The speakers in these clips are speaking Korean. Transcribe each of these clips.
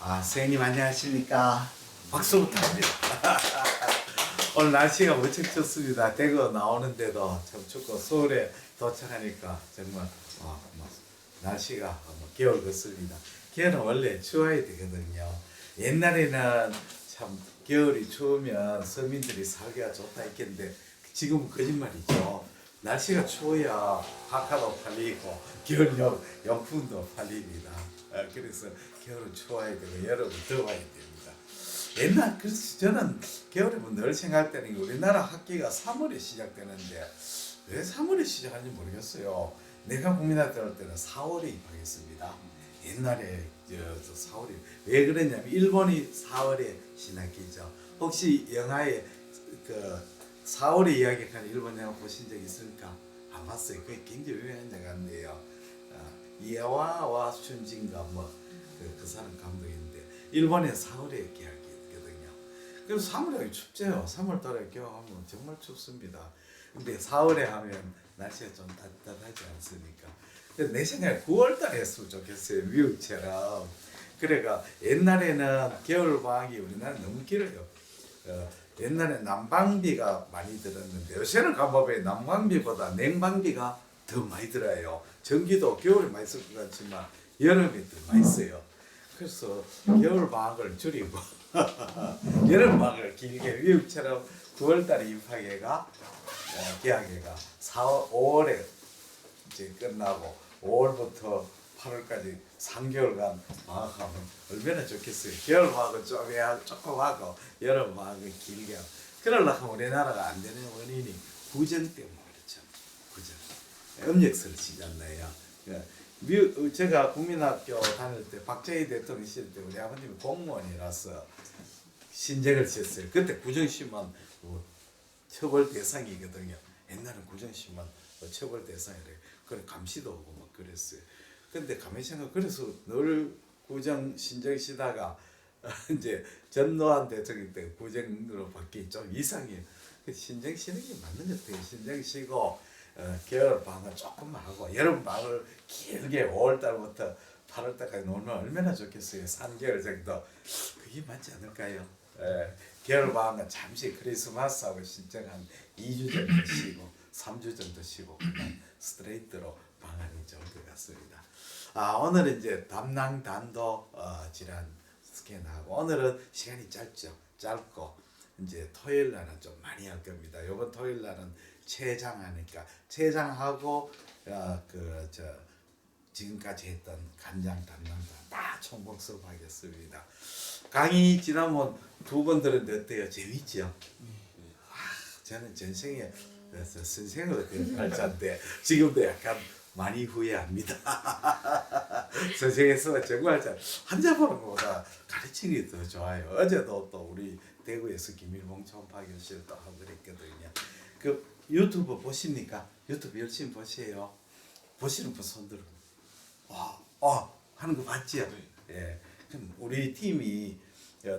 선생님 안녕하십니까. 박수부터 합니다. 오늘 날씨가 무척 좋습니다. 대구 나오는데도 참 춥고 서울에 도착하니까 정말 날씨가 겨울 같습니다. 겨울은 원래 추워야 되거든요. 옛날에는 참 겨울이 추우면 서민들이 살기가 좋다 했겠는데 지금은 거짓말이죠. 날씨가 추워야 파카도 팔리고 겨울 용품도 팔립니다. 그래서 겨울은 추워야 되고 여름은 더워야 됩니다. 그래서 저는 겨울에 늘 생각할 때는 우리나라 학기가 3월에 시작되는데 왜 3월에 시작하는지 모르겠어요. 내가 국민학교 다닐 때는 4월에 입학했습니다. 옛날에 4월이 왜 그랬냐면 일본이 4월에 신학기죠. 혹시 영화에 그 4월에 이야기하는 일본 영화 보신 적 있습니까? 안 봤어요. 그게 굉장히 유명한 영화인데요. 이에와와 슌진가 그 사람 감독인데 일본의 4월에 계약이거든요. 그래서 3월에 춥죠. 3월달에 계약하면 정말 춥습니다. 근데 4월에 하면 날씨가 좀 따뜻하지 않습니까? 그래서 내 생각에 9월달에 했으면 좋겠어요. 미국처럼. 그러니까 옛날에는 겨울 방학이 우리나라 너무 길어요. 옛날에 난방비가 많이 들었는데 요새는 가보면 난방비보다 냉방비가 더 많이 들어요. 전기도 겨울에 많이 쓸 것 같지만 여름에 더 많이 써요. 그래서 겨울 방학을 줄이고 여름 방학을 길게 미국처럼 9월달에 입학해가 개학해가 4월 5월에 이제 끝나고 5월부터 8월까지 3개월간 방학하면 얼마나 좋겠어요. 겨울 방학은 조금 하고 여름 방학은 길게 하고 그러려면 우리나라가 안 되는 원인이 구정 때문에 그렇죠. 구정. 음력설을 치잖아요. 제가 국민학교 다닐 때 박정희 대통령 시절 때 우리 아버님이 공무원이라서 신청을 했어요. 그때 구정시만 처벌 대상이거든요. 옛날엔 구정시만 처벌 대상이래요. 그래 감시도 오고 막 그랬어요. 근데 가만히 생각 그래서 늘 구정 신청시다가 이제 전두환 대통령 때 구정으로 바뀌기 좀 이상해요. 신청 쉬는 게 맞는 것 같아요. 신청 쉬고 겨울 방학 조금만 하고 여름 방학을 길게 5월달부터 8월달까지 놀면 얼마나 좋겠어요. 3개월 정도. 그게 맞지 않을까요? 겨울 방학은 잠시 크리스마스하고 신청 한 2주 정도 쉬고 3주 정도 쉬고 그냥 스트레이트로 방학이 좋을 것 같습니다. 오늘은 이제 담낭단도 질환 스캔하고 오늘은 시간이 짧고 이제 토요일 날은 좀 많이 할 겁니다. 이번 토요일 날은 췌장하니까 췌장하고 지금까지 했던 간장 담낭단 다 총괄 수업하겠습니다. 강의 지난번 2번 들었는데 어때요? 재밌죠? 저는 전생에 선생으로 된 발자인데 지금도 약간 많이 후회합니다. 선생에서 정말 환자 보는 것보다 가르치는 게 더 좋아요. 어제도 또 우리 대구에서 김일봉 초음파 교실을 또 하고 그랬거든요. 그 유튜브 보십니까? 유튜브 열심히 보세요. 보시는 분 손 들어. 하는 거 봤지요? 예. 그럼 우리 팀이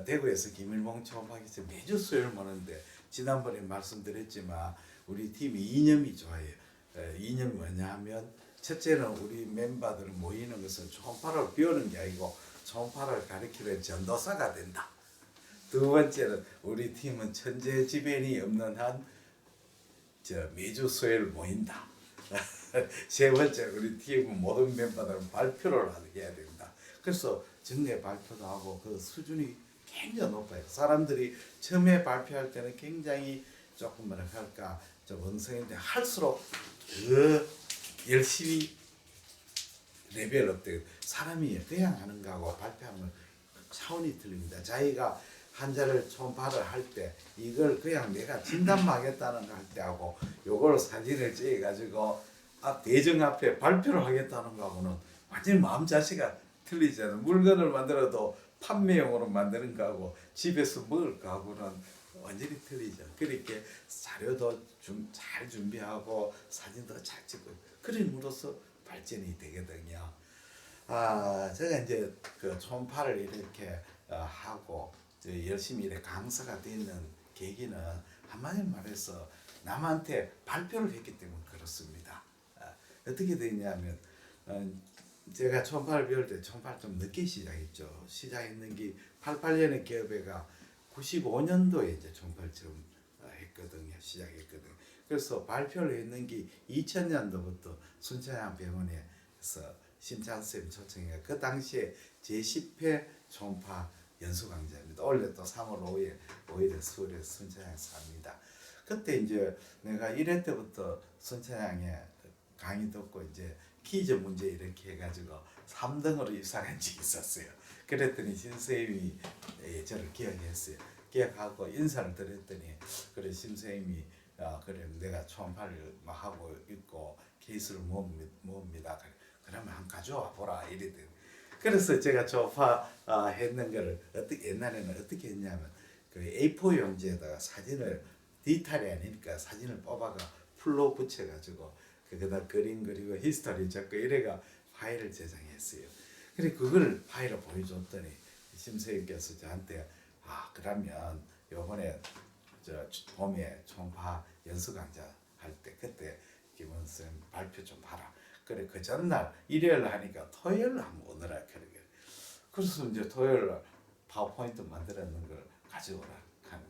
대구에서 김일봉 초음파 교실 매주 수요일 모는데 지난번에 말씀드렸지만 우리 팀이 이념이 좋아요. 이념이 뭐냐면 첫째는 우리 멤버들 모이는 것은 초음파를 배우는 게 아니고 초음파를 가르치는 전도사가 된다. 두 번째는 우리 팀은 천재지변이 없는 한 매주 수요일 모인다. 세 번째 우리 팀은 모든 멤버들은 발표를 해야 된다. 그래서 정례 발표도 하고 그 수준이 굉장히 높아요. 사람들이 처음에 발표할 때는 굉장히 조금 뭐라 할까 좀 엉성인데 할수록 더 열심히 레벨업 돼요. 사람이 그냥 하는 거하고 발표하는 차원이 틀립니다. 자기가 환자를 초음파를 할 때 이걸 그냥 내가 진단만 하겠다는 거 할 때하고 요걸 사진을 찍어가지고 대중 앞에 발표를 하겠다는 거하고는 완전히 마음 자세가 틀리잖아요. 물건을 만들어도 판매용으로 만드는 거하고 집에서 먹을 거하고는 완전히 틀리죠. 그렇게 자료도 잘 준비하고 사진도 잘 찍고 그림으로써 발전이 되거든요. 제가 이제 그 초음파를 이렇게 하고 열심히 이렇게 강사가 되는 계기는 한마디로 말해서 남한테 발표를 했기 때문에 그렇습니다. 어떻게 되냐면 제가 총파를 배울 때 총파를 좀 늦게 시작했죠. 시작했는 게 88년에 기업회가 95년도에 이제 총파를 처음 했거든요. 시작했거든요. 그래서 발표를 했는 게 2000년도부터 순천향 병원에서 심찬 쌤 초청해 그 당시에 제10회 총파 연수 강좌입니다. 원래 또 3월 5일에 서울에 순천향에서 합니다. 그때 이제 내가 1회 때부터 순천향에 강의 듣고 이제 퀴즈 문제 이렇게 해가지고 3등으로 입상한 적이 있었어요. 그랬더니 신선생님이 저를 기억했어요. 기억하고 인사를 드렸더니 그래 신선생님이 그래 내가 초음파를 막 하고 있고 케이스를 모읍니다. 그러면 한 가져와 보라 이랬더니 그래서 제가 초음파 했는 거를 어떻게 옛날에는 어떻게 했냐면 그 A4 용지에다가 사진을 디지털이 아니니까 사진을 뽑아가 풀로 붙여가지고 그다 그림 그리고 히스토리 적고 이래가 파일을 제작했어요. 그래 그걸 파일을 보여줬더니 심사위원께서 저한테 그러면 요번에 저 봄에 총파 연수 강좌 할 때 그때 김원선 발표 좀 봐라. 그래 그 전날 일요일 하니까 토요일 한번 오느라 그러게. 그래서 이제 토요일 파워포인트 만들었는 걸 가져오라 하는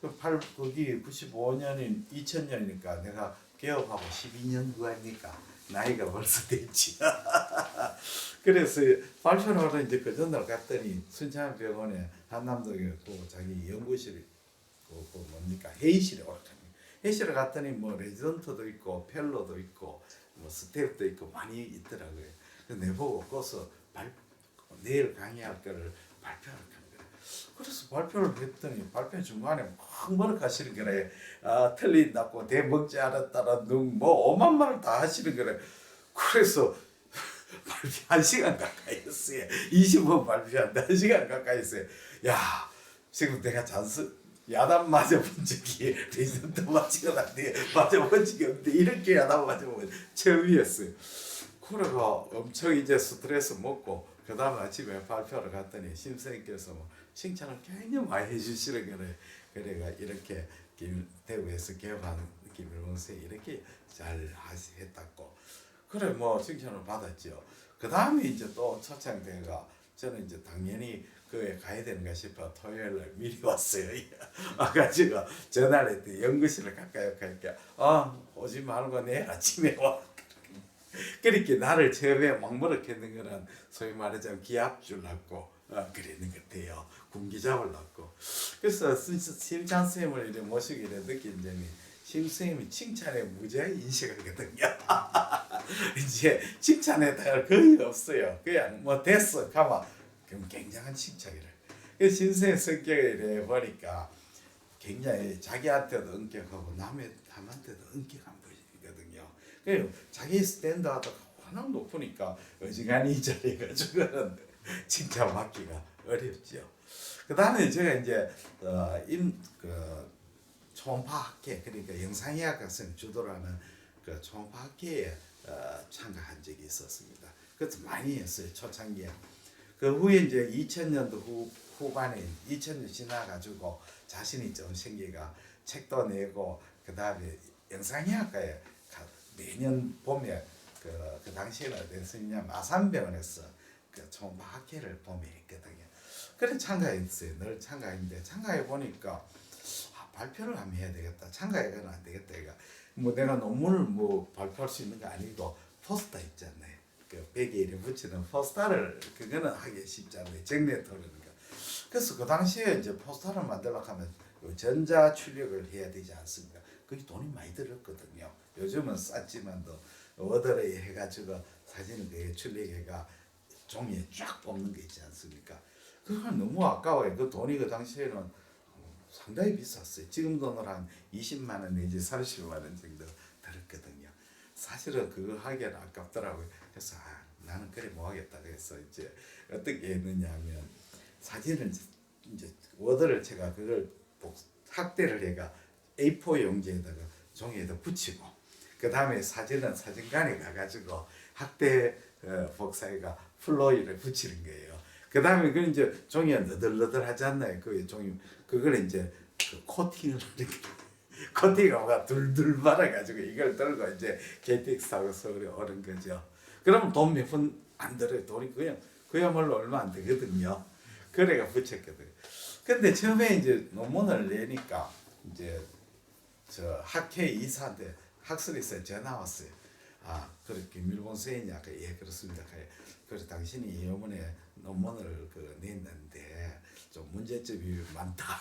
거예요. 거기 95년인 2000년이니까 내가 개업하고 12년 구하니까 나이가 벌써 됐지. 그래서 발표를 하러 이제 그 전날 갔더니 순천병원에 한남동에 그 자기 연구실 그 뭡니까 회의실에 왔거든요. 회의실에 갔더니 뭐 레지던트도 있고 펠로도 있고 뭐 스태프도 있고 많이 있더라고요. 그래서 내보고 거기서 내일 강의할 거를 발표하러 간 거예요. 그래서 발표를 했더니 발표 중간에 막 뭐라 하시는 거래. 틀린다고 대먹지 않았다라 뭐 오만 말을 다 하시는 거래. 그래서 발표 1시간 가까이 했어요. 20분 발표한다 1시간 가까이 했어요. 야 지금 내가 야단 맞아본 적이 레지던트 맞아본 적이 없는데 이렇게 야단 맞아본 처음이었어요. 그래가 엄청 이제 스트레스 먹고 그 다음 아침에 발표를 갔더니 심선생님께서 뭐 칭찬을 굉장히 많이 해주시는 거래. 그래가 이렇게 대구에서 개업한 김일봉 선생이 이렇게 잘 했다고. 그래 뭐 칭찬을 받았죠. 그 다음에 이제 또 초창대가 저는 이제 당연히 그에 가야 되는가 싶어 토요일 날 미리 왔어요. 와가지고 전화를 했더니 연구실을 가까이 가니까 오지 말고 내일 아침에 와. 그렇게 나를 처음에 막무르겠는 거는 소위 말하자면 기합 줄라고 그랬는 것 같아요. 군기잡을 놨고. 그래서 심찬 쌤을 이렇게 모시게 느낀 점이 심 쌤이 칭찬에 무지하게 인식하거든요. 이제 칭찬에 대할 거의 없어요. 그냥 뭐 됐어 가만 그럼 굉장한 칭찬이래. 그래서 심 쌤의 성격을 보니까 굉장히 자기한테도 엄격하고 남한테도 엄격한 분이거든요. 그래서 자기 스탠다드가 워낙 높으니까 어지간히 이 자리에 가지고는 칭찬받기가 어렵죠. 그 다음에 제가 이제 초음파학회 그러니까 영상의학 학생 주도를 하는 그 초음파학회에 참가한 적이 있었습니다. 그것도 많이 했어요 초창기에. 그 후에 이제 2000년도 후반에 2000년 지나가지고 자신이 좀 생기가 책도 내고 그 다음에 영상의학과에 매년 봄에 그 당시에는 어땠었냐 마산병원에서 그 초음파 학회를 봄에 했거든요. 그래 참가했어요. 늘 참가했는데 참가해 보니까 발표를 하면 해야 되겠다. 참가해서는 안 되겠다. 이거 뭐 내가 논문을 뭐 발표할 수 있는 거 아니고 포스터 있잖아요. 그 베개에 이렇게 붙이는 포스터를 그거는 하기 쉽지 않아요. 정리해 두는 거. 그래서 그 당시에 이제 포스터를 만들려고 하면 전자 출력을 해야 되지 않습니까? 그게 돈이 많이 들었거든요. 요즘은 쌌지만도 워드레이 해가지고 사진을 출력해가 종이에 쫙 뽑는 게 있지 않습니까? 그건 너무 아까워요. 그 돈이 그 당시에는 상당히 비쌌어요. 지금 돈으로 한 20만 원 내지 30만 원 정도 들었거든요. 사실은 그거 하기에는 아깝더라고요. 그래서 나는 그래 뭐 하겠다 그래서 이제 어떻게 했느냐면 사진을 이제 워드를 제가 그걸 확대를 해가 A4 용지에다가 종이에다 붙이고 그 다음에 사진은 사진관에 가가지고 확대 복사해가 플로이를 붙이는 거예요. 그 다음에 그 이제 종이가 너덜너덜 하지 않나요? 그 종이 그걸 이제 그 코팅을 이렇게 코팅하고 둘둘 말아가지고 이걸 들고 이제 KTX 타고 서울에 오는 거죠. 그럼 돈 몇 푼 안 들어요. 돈이 그야말로 얼마 안 되거든요. 그래가 붙였거든요. 근데 처음에 이제 논문을 내니까 이제 저 학회 이사한테 학술에서 전화 왔어요. 아, 그렇게 밀본 선생이냐? 예, 그렇습니다. 그래서 당신이 이번에 논문을 냈는데 좀 문제점이 많다.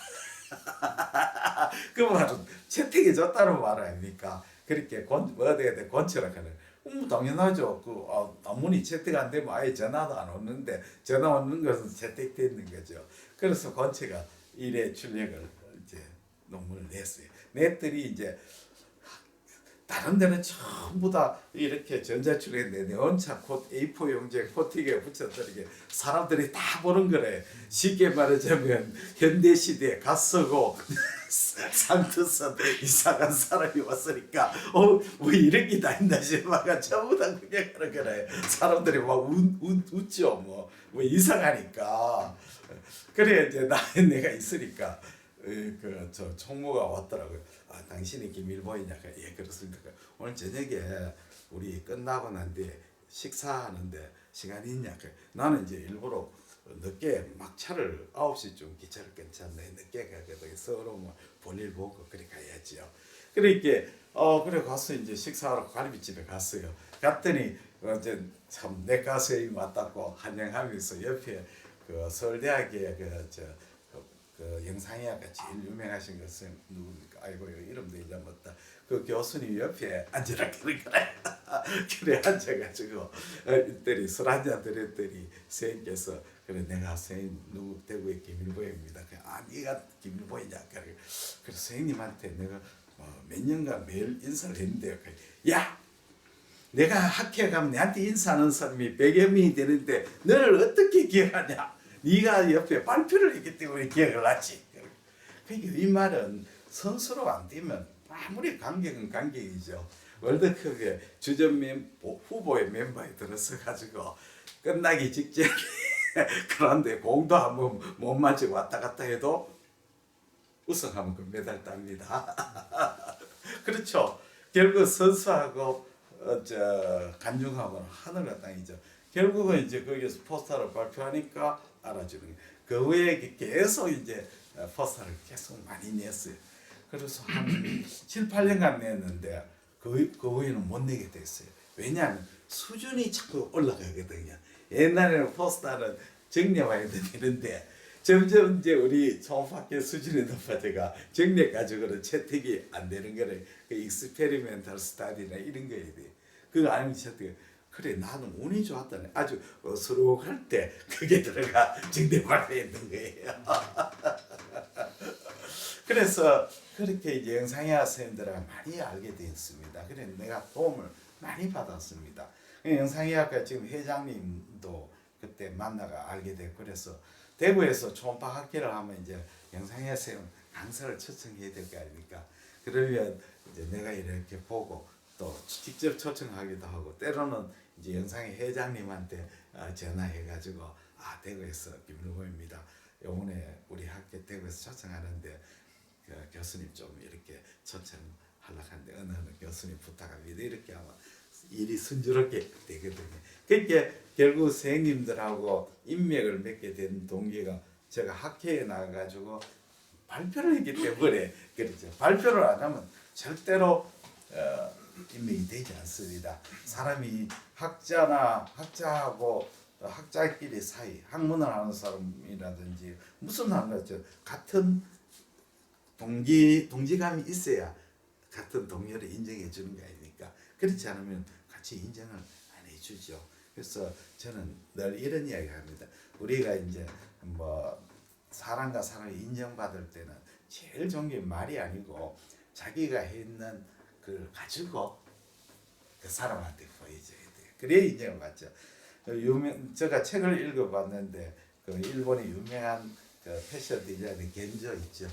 그 말은 채택이 줬다는 말 아닙니까? 그렇게 어디에 권처를 하는. 당연하죠. 논문이 채택 안 되면 아예 전화도 안 오는데 전화 오는 것은 채택되는 거죠. 그래서 권처가 일에 출력을 이제 논문을 냈어요. 냈더니 이제 다른 데는 전부 다 이렇게 전자출력인데 내원차 A4 용지에 코팅에 붙였더니 사람들이 다 보는 거래. 쉽게 말하자면 현대 시대에 갓쓰고 상투선 이상한 사람이 왔으니까 뭐 이런 게 다 있나 싶어가 전부 다 그냥 그런 거래. 사람들이 막 웃죠. 뭐 이상하니까. 그래 이제 내가 있으니까 저 총무가 왔더라고요. 아, 당신이 김일보이냐? 예, 그렇습니다. 오늘 저녁에 우리 끝나고 난 뒤에 식사하는데 시간이 있냐? 나는 이제 일부러 늦게 막차를 9시쯤 기차를 괜찮네 늦게 가거든. 서로 뭐 볼일 보고 그래 가야지요. 그러니까 그래 가서 이제 식사하러 갈비집에 갔어요. 갔더니 이제 참 내과 선생님이 왔다고 환영하면서 옆에 서울대학의 그 영상의학가 제일 유명하신 것은 누굽니까? 아이고 이름도 잊어먹었다. 그 교수님 옆에 앉으라 그런 거래. 그래 앉아가지고 이들이 술 한잔 드렸더니 선생님께서 그래 내가 선생님 누구 대구의 김일보입니다. 아 네가 김일보이냐? 그래 선생님한테 내가 몇 년간 매일 인사를 했는데요. 야 내가 학회에 가면 내한테 인사하는 사람이 100여 명이 되는데 너를 어떻게 기억하냐? 네가 옆에 발표를 했기 때문에 기억을 하지. 그러니까 이 말은 선수로 안 되면 아무리 간격은 간격이죠. 월드컵에 주전 후보의 멤버에 들어서 가지고 끝나기 직전에 그런데 공도 한번 못 맞추고 왔다 갔다 해도 우승하면 그 메달 땁니다. 그렇죠. 결국 선수하고 간중하고는 하늘과 땅이죠. 결국은 이제 거기서 포스터를 발표하니까 알아주는 거예요. 그 후에 계속 이제 포스터를 계속 많이 냈어요. 그래서 한 7, 8년간 냈는데 그 후에는 못 내게 됐어요. 왜냐하면 수준이 자꾸 올라가거든요. 옛날에는 포스터는 정리해야 되는데 점점 이제 우리 총학교 수준이 높아져가 정리 가지고는 채택이 안 되는 거를 그 익스페리멘탈 스타디나 이런 거에 대해 그거 아니면 채택 그래 나는 운이 좋았다네. 아주 어수룩할 때 그게 들어가 정대발표에 있는 거예요. 그래서 그렇게 이제 영상의학 선생님들하고 많이 알게 되었습니다. 그래 내가 도움을 많이 받았습니다. 영상의학과 지금 회장님도 그때 만나가 알게 되고 그래서 대구에서 초음파 학회를 하면 이제 영상의학 선생님 강사를 초청해야 될 거 아닙니까? 그러면 이제 내가 이렇게 보고 또 직접 초청하기도 하고 때로는 이제 영상의 회장님한테 전화해가지고 대구에서 김일보입니다. 요번에 우리 학교 대구에서 초청하는데 그 교수님 좀 이렇게 초청하려고 하는데 어느 교수님 부탁합니다. 이렇게 하면 일이 순조롭게 되거든요. 그러니까 결국 선생님들하고 인맥을 맺게 된 동기가 제가 학회에 나가가지고 발표를 했기 때문에 그렇죠. 발표를 안 하면 절대로 인맥이 되지 않습니다. 사람이 학자하고 학자끼리 사이, 학문을 하는 사람이라든지 무슨 하나죠 같은 동지감이 있어야 같은 동료를 인정해 주는 거 아닙니까? 그렇지 않으면 같이 인정을 안 해주죠. 그래서 저는 늘 이런 이야기를 합니다. 우리가 이제 뭐 사람과 사람이 인정받을 때는 제일 좋은 게 말이 아니고 자기가 했는 그걸 가지고 그 사람한테 보여줘야 돼요. 그래야 인정을 받죠. 제가 책을 읽어봤는데 그 일본의 유명한 그 패션 디자이너 겐조 있죠.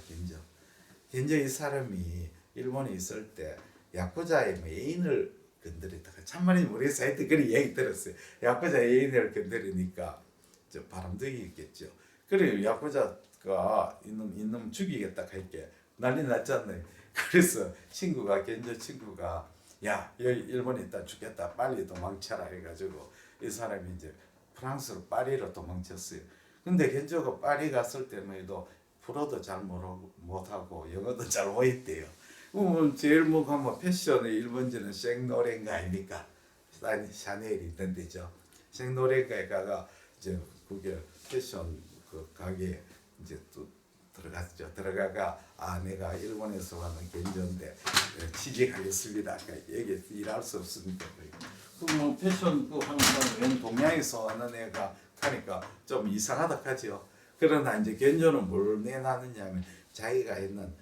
겐조 이 사람이 일본에 있을 때 야쿠자의 애인을 건드렸다가 참말이 모르겠어요. 하여튼 그런 얘기 들었어요. 야쿠자 애인을 건드리니까 저 바람둥이 있겠죠. 그래 야쿠자가 이놈 죽이겠다 할게 난리 났잖아요. 그래서 겐조 친구가 야 여기 일본에 있다 죽겠다 빨리 도망쳐라 해가지고 이 사람이 이제 프랑스로 파리로 도망쳤어요. 근데 견조가 파리 갔을 때만 해도 불어도 잘 못하고 영어도 잘 못했대요. 제일 뭐 가면 패션의 일본지는 생노랭가 아닙니까? 샤넬이 있던 데죠. 생노랭가에 가가 이제 그게 패션 그 가게 이제 또 들어갔죠. 들어가가 내가 일본에서 왔는 견조인데 취직하겠습니다. 여기 일할 수 없습니다. 그뭐 패션 그 하는 사람 웬 동양에서 왔는 애가 하니까 좀 이상하다 하죠. 그러나 이제 견조는 뭘 내놨느냐면 자기가 했는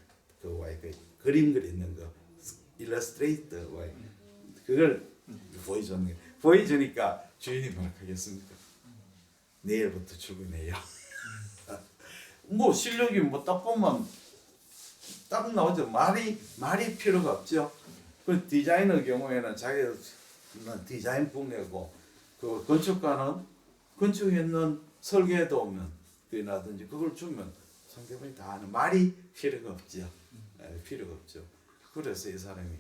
그 그림 그리는 거 일러스트레이터 그걸 보여줬네. 보여주니까 주인이 뭐라 하겠습니까? 내일부터 출근해요. 뭐 실력이 뭐 딱 보면 딱 나오죠. 말이 필요가 없죠. 그 디자이너 경우에는 자기가 디자인 분야고 그 건축가는 건축했는 설계 도면이라든지 그걸 주면 상대방이 다 하는 말이 필요가 없죠. 필요가 없죠. 그래서 이 사람이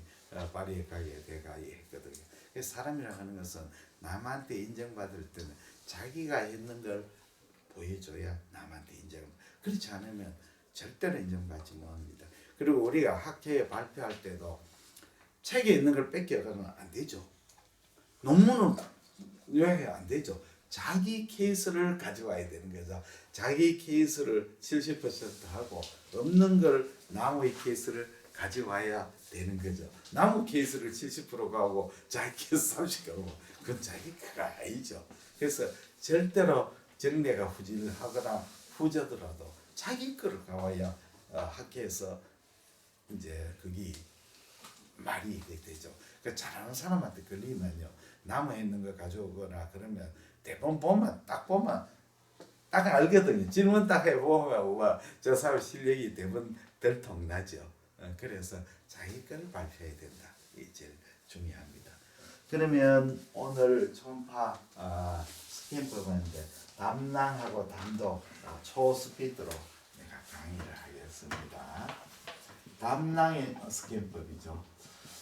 파리에 가게 했거든요. 사람이라 하는 것은 남한테 인정받을 때는 자기가 했는 걸 보여줘야 남한테 인정을. 그렇지 않으면 절대로 인정받지 못합니다. 그리고 우리가 학회에 발표할 때도 책에 있는 걸 뺏겨가면 안 되죠. 논문은 요약이 안 되죠. 자기 케이스를 가져와야 되는 거죠. 자기 케이스를 70% 하고 없는 걸 나무의 케이스를 가져와야 되는 거죠. 나무 케이스를 70% 가고 자기 케이스 30% 가고 그건 자기가 아니죠. 그래서 절대로 정례가 후질하거나 후져더라도 자기 거를 가와야 학회에서 이제 그게 말이 되죠. 그 잘하는 사람한테 걸리면요 남아 있는 거 가져오거나 그러면 대본 보면 딱 알거든요. 질문 딱 해보면 저 사람 실력이 대본 들통나죠. 그래서 자기 거를 발표해야 된다. 이게 제일 중요합니다. 그러면 오늘 초음파 스캔법인데 담낭하고 담도 초스피드로 내가 강의를 하겠습니다. 담낭의 스캔법이죠.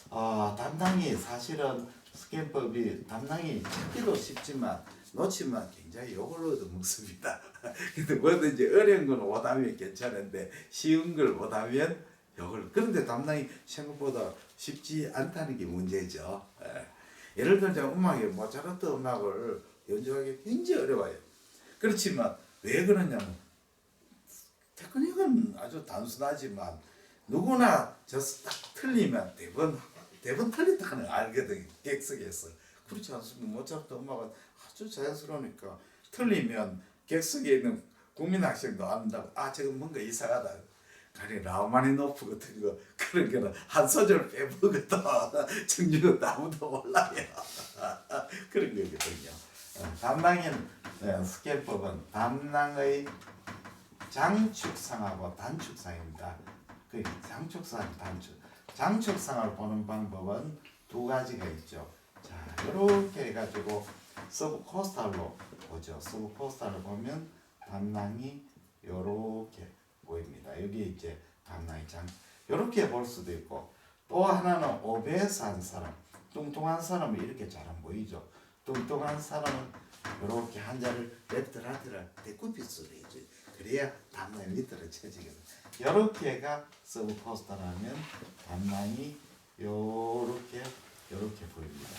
담낭이 사실은 스캔법이 담낭이 찾기도 쉽지만 놓치면 굉장히 욕을 얻어먹습니다. 근데 뭐든지 어려운 건 못하면 괜찮은데 쉬운 걸 못하면 욕을. 그런데 담낭이 생각보다 쉽지 않다는 게 문제죠. 예를 들자 음악에 모차르트 음악을 연주하기 굉장히 어려워요. 그렇지만 왜 그러냐면 테크닉은 아주 단순하지만 누구나 딱 틀리면 대본 틀렸다 하는 알거든요. 객석에서. 그렇지 않습니까? 모차르트 음악은 아주 자연스러우니까 틀리면 객석에 있는 국민학생도 안다고 저거 뭔가 이상하다. 가령 라흐마니노프 같은 거 그런 거는 한 소절 빼먹어도 정중은 아무도 몰라요. 그런 거거든요. 담낭인 스캔법은 담낭의 장축상하고 단축상입니다. 그 장축상, 단축. 장축상을 보는 방법은 두 가지가 있죠. 자, 이렇게 해가지고 서브코스탈로 보죠. 서브코스탈을 보면 담낭이 이렇게 보입니다. 여기 이제 담낭이 이렇게 볼 수도 있고 또 하나는 오베스 한 사람, 뚱뚱한 사람은 이렇게 잘 안 보이죠. 뚱뚱한 사람은 이렇게 한자를 레프트라트를 대꾸피스로 해줘요. 그래야 담낭이 밑으로 쳐지거든요. 이렇게가 서브코스탈하면 담낭이 요렇게 보입니다.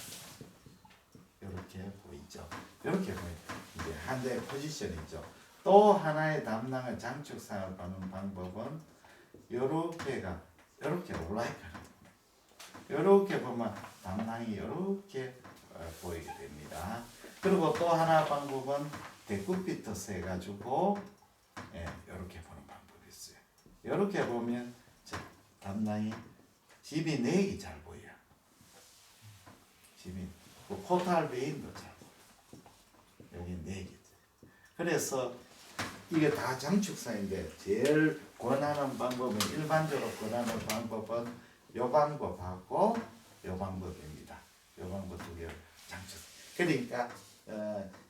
이렇게 보이죠. 이렇게 보입니다. 이제 한자의 포지션이죠. 또 하나의 담낭의 장축상을 보는 방법은 이렇게 올라가는. 이렇게 보면 담낭이 이렇게 보이게 됩니다. 그리고 또 하나 방법은 데쿠피터스 해가지고 이렇게 보는 방법이 있어요. 이렇게 보면 담낭이 집이 내기 잘 보여요. 집이 포탈 베인도 잘 보여요. 여기 내기. 그래서 이게 다 장축상인데 제일 권하는 방법은 일반적으로 권하는 방법은 요 방법하고 요 방법입니다. 요 방법 두 개를 장축. 그러니까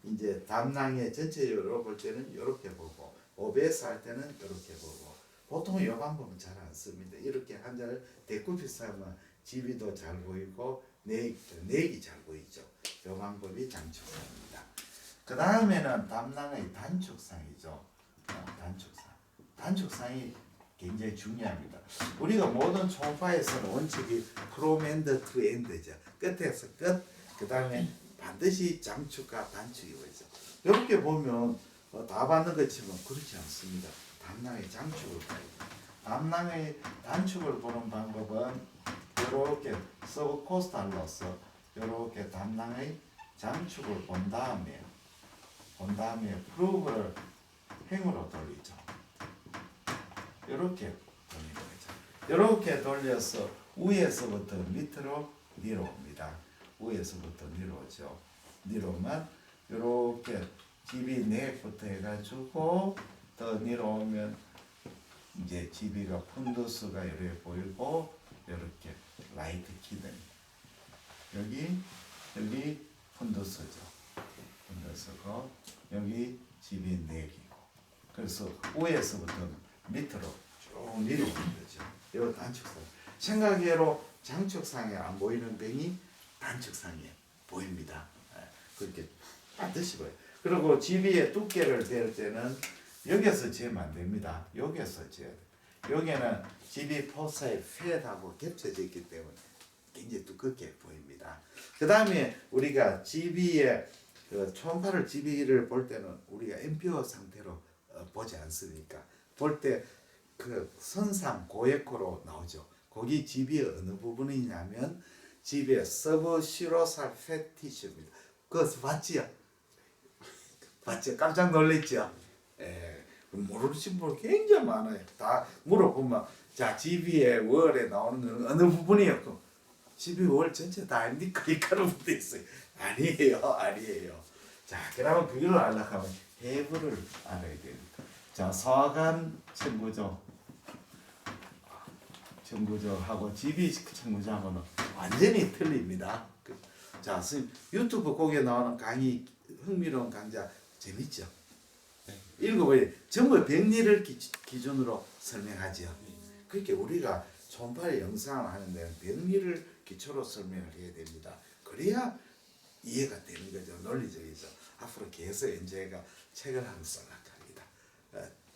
이제 담낭의 전체적으로 볼 때는 이렇게 보고 OBS 할 때는 이렇게 보고 보통 요 방법은 잘 안 씁니다. 이렇게 한자를 대꾸피스하면 지비도 잘 보이고 내기 잘 보이죠. 이 방법이 장축상입니다. 그 다음에는 담낭의 단축상이죠. 단축상이 굉장히 중요합니다. 우리가 모든 초음파에서는 원칙이 from end to end죠. 끝에서 끝. 그 다음에 반드시 장축과 단축이 보이죠. 이렇게 보면 다 받는 것처럼 그렇지 않습니다. 담낭의 장축을 봐야 돼요. 담낭의 단축을 보는 방법은 이렇게 서브코스탈로서 이렇게 담낭의 장축을 본 다음에 프로브를 행으로 돌리죠. 이렇게 돌리는 거죠. 이렇게 돌려서 위에서부터 밑으로 내려옵니다. 위에서부터 내려오죠. 내려오면 이렇게 GB 내부터 해가지고 더 내려오면 이제 GB가 푼두스가 이렇게 보이고 이렇게 라이트 키든 여기 푼두스죠. 푼두스고 여기 GB 내기고 그래서 위에서부터 밑으로 쭉 내려오는 거죠. 이거 단축상. 생각외로 장축상에 안 보이는 병이 단축상에 보입니다. 그렇게 반드시 보여요. 그리고 GB의 두께를 잴 때는 여기서 재면 안 됩니다. 여기서 재야 돼요. 여기는 GB 포사의 팻하고 겹쳐져 있기 때문에 굉장히 두껍게 보입니다. 그 다음에 우리가 GB의 초음파를 GB를 볼 때는 우리가 앰피어 상태로 보지 않습니까? 볼 때 그 선상 고에코로 나오죠. 거기 GB의 어느 부분이냐면 GB의 서브시로살 패티시입니다. 그거 봤지요? 봤죠? 깜짝 놀랐죠? 예, 모르신 분 굉장히 많아요. 다 물어보면 자 GB의 월에 나오는 건 어느 부분이었고 GB 월 전체 다 아닙니까? 이까는 분도 있어요. 아니에요. 자, 그러면 그걸 알려고 하면 해부를 알아야 됩니다. 자, 서간 청구조하고 GB 청구조하고는 완전히 틀립니다. 자, 선생님 유튜브 거기에 나오는 강의 흥미로운 강좌 재밌죠? 네. 읽어봐요. 전부 병리를 기준으로 설명하죠. 그렇게 우리가 초음파의 영상을 하는데 병리를 기초로 설명을 해야 됩니다. 그래야 이해가 되는 거죠. 논리적이죠. 앞으로 계속 이제가 책을 하나 써나갑니다.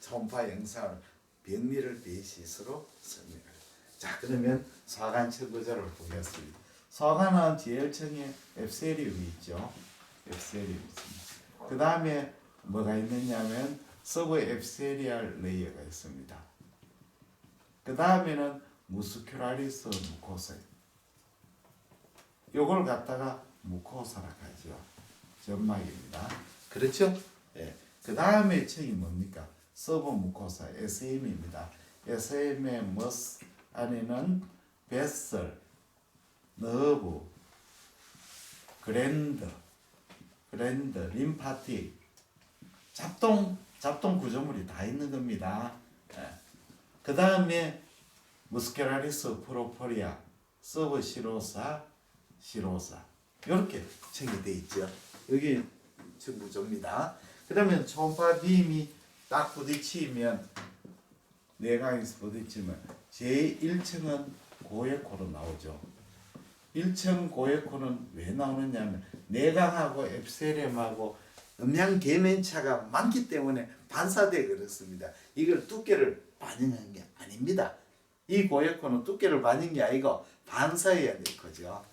초음파 영상을 병리를 베이시스로 설명을. 자, 그러면 소화관 청구조를 보겠습니다. 소화관은 지혈청에 앱세리움이 있죠. 앱세리움이 있습니다. 그 다음에 뭐가 있느냐면 서브 앱세리알 레이어가 있습니다. 그 다음에는 무스큘라리스 무코사. 요걸 갖다가 무코사라 하죠. 점막입니다. 그렇죠? 예. 그 다음에 층이 뭡니까? 서브 무코사 SM입니다. SM의 머스 안에는 베슬, 너브, 그랜드, 림파틱, 잡동 구조물이 다 있는 겁니다. 예. 그 다음에 무스케라리스 프로포리아, 서브 시로사 이렇게 정의되어 있죠. 여기 구조입니다. 그러면 초음파 빔이 딱 부딪히면 내강에서 부딪히면 제1층은 고에코로 나오죠. 1층 고에코는 왜 나오느냐면 내강하고 앱세렘하고 음양 계면차가 많기 때문에 반사돼 그렇습니다. 이걸 두께를 반영한 게 아닙니다. 이 고에코는 두께를 반영한 게 아니고 반사해야 될 거죠.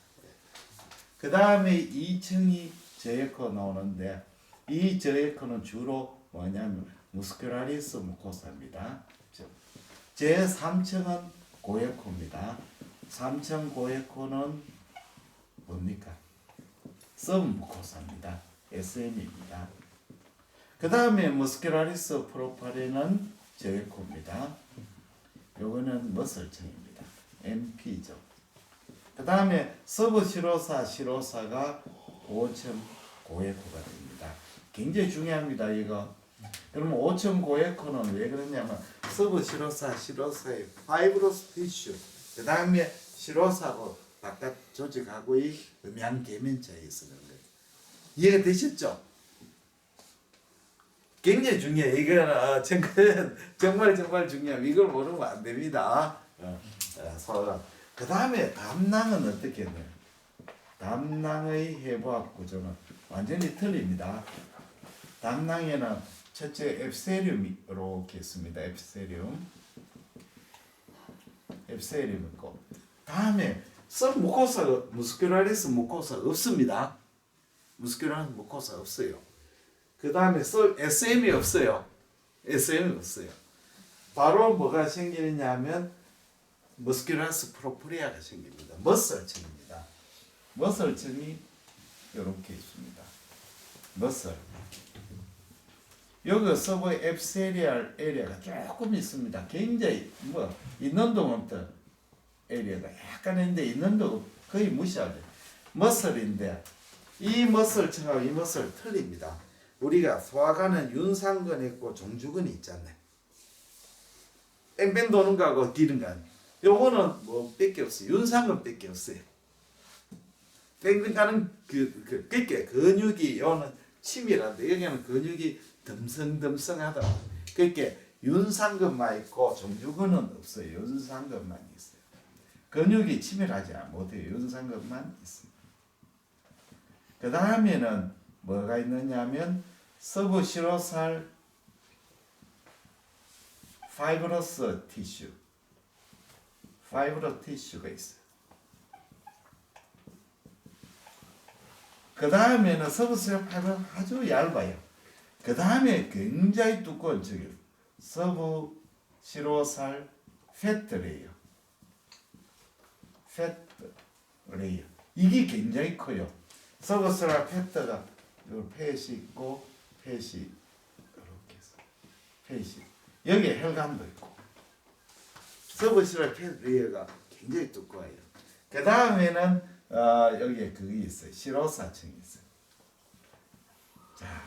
그 다음에 2층이 저에코 나오는데 이 저에코는 주로 뭐냐면 무스큘라리스 무코사입니다. 제 3층은 고에코입니다. 3층 고에코는 뭡니까? 서브무코사입니다. SM입니다. 그 다음에 무스큘라리스 프로파리는 저에코입니다. 요거는 머슬층입니다. MP죠. 그 다음에 서브 시로사가 5층 고에코가 됩니다. 굉장히 중요합니다. 이거. 그러면 5층 고에코는 왜 그러냐면 서브 시로사의 파이브로스 티슈 그 다음에 시로사하고 바깥 조직하고의 음양 계면차에 쓰는 거예요. 이해가 되셨죠? 굉장히 중요해요. 이거는 정말 중요해요. 이걸 모르면 안 됩니다. 그 다음에 담낭은 어떻게 해요? 담낭의 해부학 구조는 완전히 틀립니다. 담낭에는 첫째 앱세륨이 이렇게 있습니다. 앱세륨 있고, 다음에 무코사 무스큘라리스 무코사 없습니다. 무스큘라리스 무코사 없어요. 그 다음에 SM이 없어요. SM이 없어요. 바로 뭐가 생기느냐면 머스큘라스 프로프리아가 생깁니다. 머슬층입니다. 머슬층이 이렇게 있습니다. 머슬. 여기 서브 앱세리얼 에리아가 조금 있습니다. 굉장히 있는 동 없던 에리아가 약간 있는데 있는 동 거의 무시하죠. 머슬인데 이 머슬층하고 이 머슬 틀립니다. 우리가 소화관은 윤상근 있고 종주근이 있잖아요. 뺑뺑 도는 거하고 기는 거 아니에요. 요거는 뭐 뺄게 없어요. 윤상근 뺄게 없어요. 뺑뺑 가는 그게 근육이 요는 치밀한데 여기는 근육이 듬성듬성하다. 그렇게 윤상근만 있고 종주근은 없어요. 윤상근만 있어요. 근육이 치밀하지 못해요. 윤상근만 있어요. 그 다음에는 뭐가 있느냐면 서브시로살 파이브러스 티슈가 있어요. 그 다음에는 서브시로살 파이브가 아주 얇아요. 그 다음에 굉장히 두꺼운 저기 서브시로살 페트 레이어. 이게 굉장히 커요. 서브시로살 페트가 요 펫이 있고 펫이 이렇게 있어. 펫이 여기에 혈관도 있고 서브시로살 페트 레이어가 굉장히 두꺼워요. 그 다음에는 여기에 그게 있어요. 시로사층이 있어요. 자,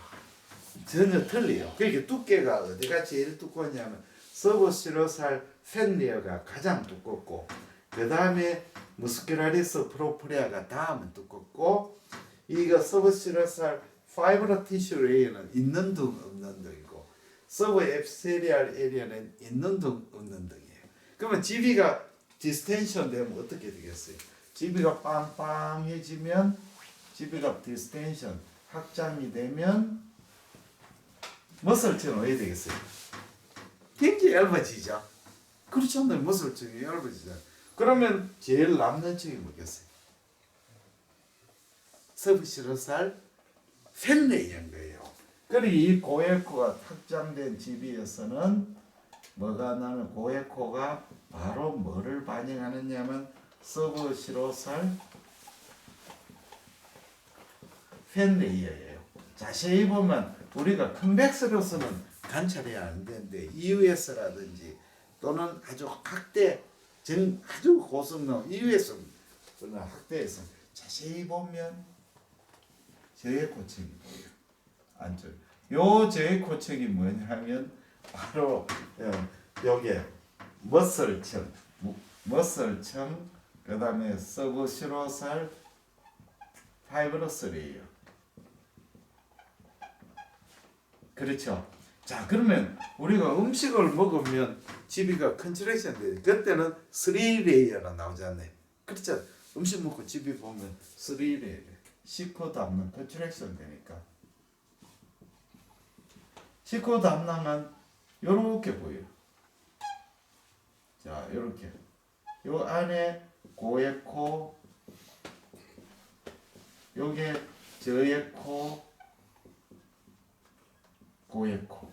전혀 틀려요. 그러니까 두께가 어디가 제일 두꺼우냐면 서브시로살 팬리어가 가장 두껍고 그 다음에 무스큘라리스 프로프리아가 다음은 두껍고 이거 서브시로살 파이브러 티슈 레이어는 있는 등 없는 등이고 서브 앱세리얼 에리아는 있는 등 없는 등이에요. 그러면 GB가 디스텐션 되면 어떻게 되겠어요? GB가 빵빵해지면 GB가 디스텐션 확장이 되면 머슬층은 왜 되겠어요? 굉장히 얇아지죠. 그렇지 않나요? 머슬층이 얇아지죠. 그러면 제일 남는 층이 뭐겠어요? 서브시로살 팬레이어인 거예요. 그리고 이 고에코가 확장된 GB에서는 뭐가 나는 고에코가 바로 뭐를 반영하느냐면 서브시로살 팬레이어예요. 자세히 보면 우리가 컨벡스로서는 관찰이 안 되는데 EUS라든지 또는 아주 아주 고성능 EUS 또는 학대에서 자세히 보면 저해코층이 보여요. 안쪽. 요 저해코층이 뭐냐면 바로 여기에 머슬층, 그 다음에 서브시로살 파이브러스 레이어. 그렇죠. 자, 그러면 우리가 음식을 먹으면 GB가 컨트랙션 돼요. 그때는 3레이어가 나오잖아요. 그렇죠. 음식 먹고 GB 보면 3레이어. 식후 담낭 컨트랙션 되니까. 식후 담낭은 요렇게 보여요. 자, 요렇게. 요 안에 고액코, 요게 저액코, 고액코.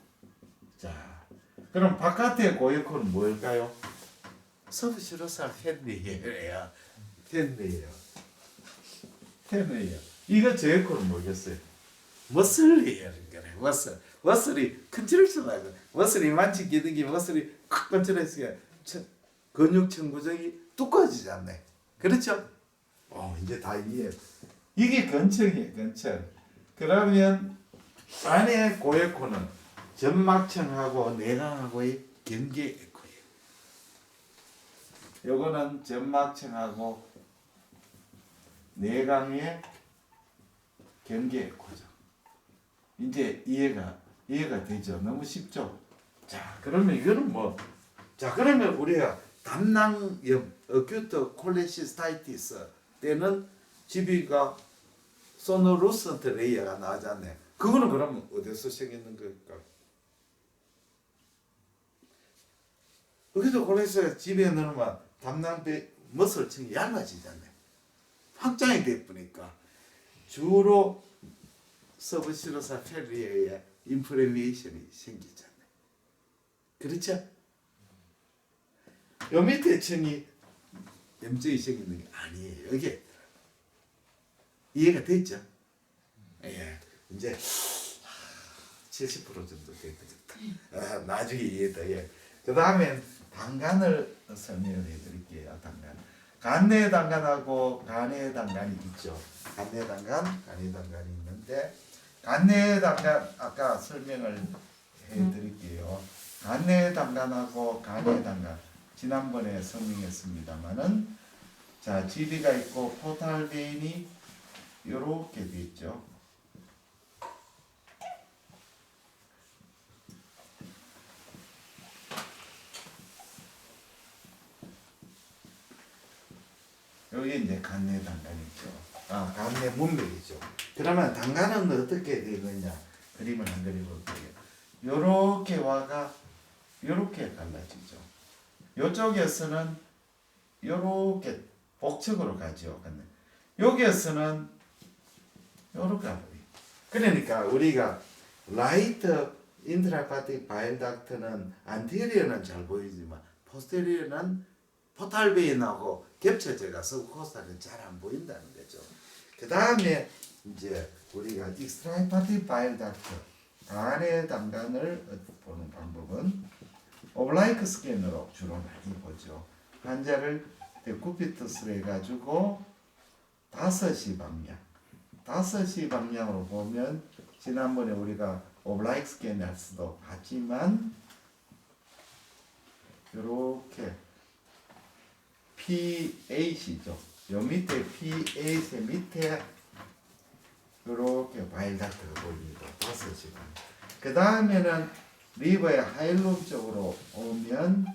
자, 그럼 바깥의 고액코는 뭘까요? 서브시로살 팬레이어예요. 팬레이어. 이거 저액코는 뭐겠어요? 머슬레이어인 거네. 머슬이 컨트랙션 하고 머슬이 만치 기능이 머슬이 콱 컨트랙션 근육 천구정이 두꺼워지지 않네. 그렇죠? 이제 다 이해. 이게 근층이에요. 근층. 그러면 안에 고에코는 점막층하고 내강하고의 경계 에코예요. 요거는 점막층하고 내강의 경계 에코죠. 이제 이해가 되죠. 너무 쉽죠. 자, 그러면 이거는 뭐? 자, 그러면 우리가 담낭염 어큐트 콜레시스타이티스 때는 GB가 소노루센트 레이어가 나오잖아요. 그거는 그러면 어디서 생기는 걸까? 그래서 그래서 집에 넣으면 담낭배 머슬층이 얇아지잖아요. 확장이 돼버니까 주로 서브시로사 펠리에 인플레메이션이 생기잖아요. 그렇죠? 요 밑에 층이 염증이 생기는 게 아니에요. 여기 이해가 됐죠? 예, 이제 70% 정도 됐다. 나중에 이해다. 예. 그 다음에 당간을 설명을 해드릴게요. 당간. 간내 당간하고 간의 당간이 있죠. 간내 당간, 간의 당간이 있는데 간내 당간 아까 설명을 해드릴게요. 간내 당간하고 간의 당간 지난번에 설명했습니다만은 자 GB가 있고 포탈베인이 이렇게 돼 있죠. 여기 이제 간내 당간이죠. 간내 문맥이죠. 그러면 당간은 어떻게 되느냐? 그림을 한 그려볼게요. 요렇게 와가 요렇게 갈라지죠. 요쪽에서는 요렇게 복층으로 가죠. 근데 여기에서는 요렇게 가버려요. 그러니까 우리가 라이트 인트라파틱 바일 닥트는 안테리어는 잘 보이지만 포스테리어는 포탈베인하고 겹쳐져 가서 코스탈은 잘 안 보인다는 거죠. 그 다음에 이제 우리가 익스트라파틱 바일 닥트 간의 당간을 보는 방법은 오블라이크 스캔으로 주로 많이 보죠. 환자를 데쿠피투스로 해가지고 5시 방향으로 보면 지난번에 우리가 오블라이크 스캔에서도 봤지만 이렇게 P8이죠. 요 밑에 P8의 밑에 이렇게 바일 닥트가 보입니다. 5시 방향. 그 다음에는 리버의 하일룸 쪽으로 오면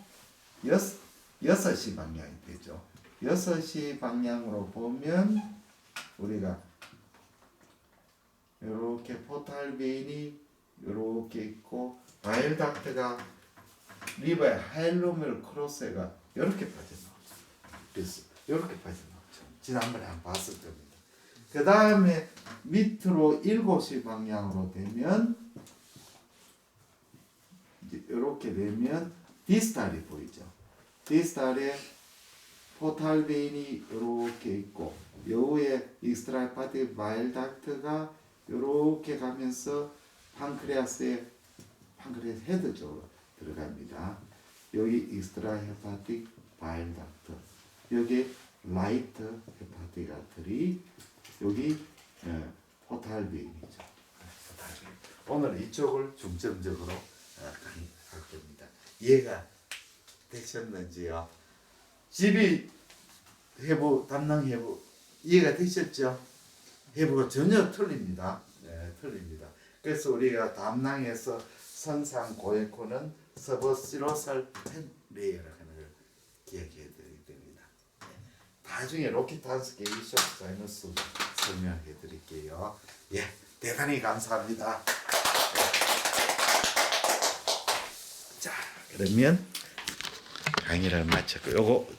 6시 방향이 되죠. 6시 방향으로 보면 우리가 이렇게 포탈베인이 이렇게 있고 바일 닥트가 리버의 하일룸을 크로스해가 이렇게 빠져나오죠. 그래서 이렇게 빠져나오죠. 지난번에 한번 봤을 겁니다. 그 다음에 밑으로 7시 방향으로 되면 이렇게 되면 디스탈이 보이죠. 디스탈에 포탈베인이 이렇게 있고 요 위에 익스트라헤파틱 바일 닥트가 이렇게 가면서 판크레아스 헤드 쪽으로 들어갑니다. 여기 익스트라헤파틱 바일 닥트, 여기 라이트 헤파틱 아트리, 여기 포탈베인이죠. 오늘 이쪽을 중점적으로 강의할 겁니다. 이해가 되셨는지요? 집이 해부, 담낭 해부 이해가 되셨죠? 해부가 전혀 틀립니다. 네, 틀립니다. 그래서 우리가 담낭에서 선상 고에코는 서버시로살 펜레이어라고 하는 걸 기억해 드리게 됩니다. 네. 나중에 로키탄스 게이쇼 사이너스 설명해 드릴게요. 예, 대단히 감사합니다. 자, 그러면 강의를 마쳤고 요거